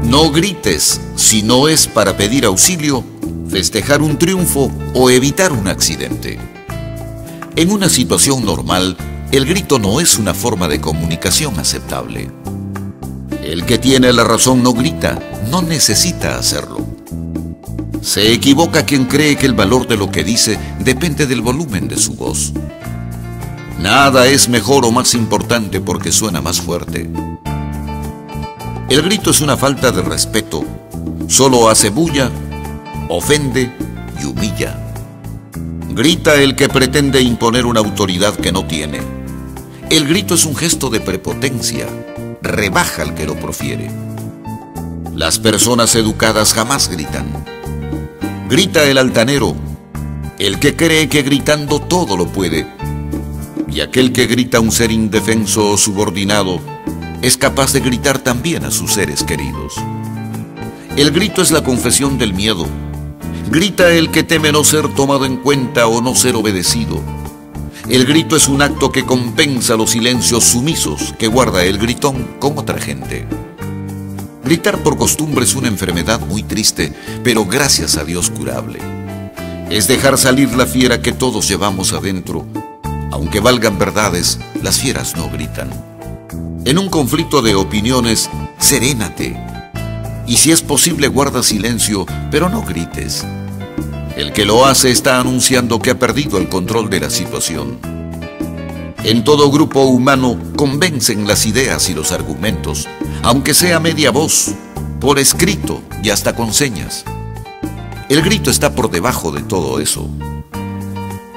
No grites si no es para pedir auxilio, festejar un triunfo o evitar un accidente. En una situación normal, el grito no es una forma de comunicación aceptable. El que tiene la razón no grita, no necesita hacerlo. Se equivoca quien cree que el valor de lo que dice depende del volumen de su voz. Nada es mejor o más importante porque suena más fuerte. El grito es una falta de respeto. Solo hace bulla, ofende y humilla. Grita el que pretende imponer una autoridad que no tiene. El grito es un gesto de prepotencia. Rebaja al que lo profiere. Las personas educadas jamás gritan. Grita el altanero, el que cree que gritando todo lo puede. Y aquel que grita a un ser indefenso o subordinado es capaz de gritar también a sus seres queridos. El grito es la confesión del miedo. Grita el que teme no ser tomado en cuenta o no ser obedecido. El grito es un acto que compensa los silencios sumisos que guarda el gritón con otra gente. Gritar por costumbre es una enfermedad muy triste, pero gracias a Dios curable. Es dejar salir la fiera que todos llevamos adentro. Aunque valgan verdades, las fieras no gritan. En un conflicto de opiniones, serénate. Y si es posible, guarda silencio, pero no grites. El que lo hace está anunciando que ha perdido el control de la situación. En todo grupo humano convencen las ideas y los argumentos, aunque sea media voz, por escrito y hasta con señas. El grito está por debajo de todo eso.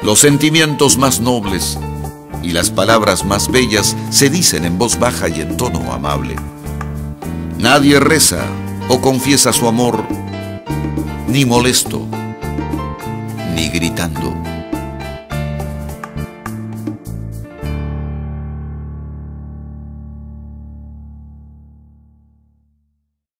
Los sentimientos más nobles y las palabras más bellas se dicen en voz baja y en tono amable. Nadie reza o confiesa su amor, ni molesto, ni gritando.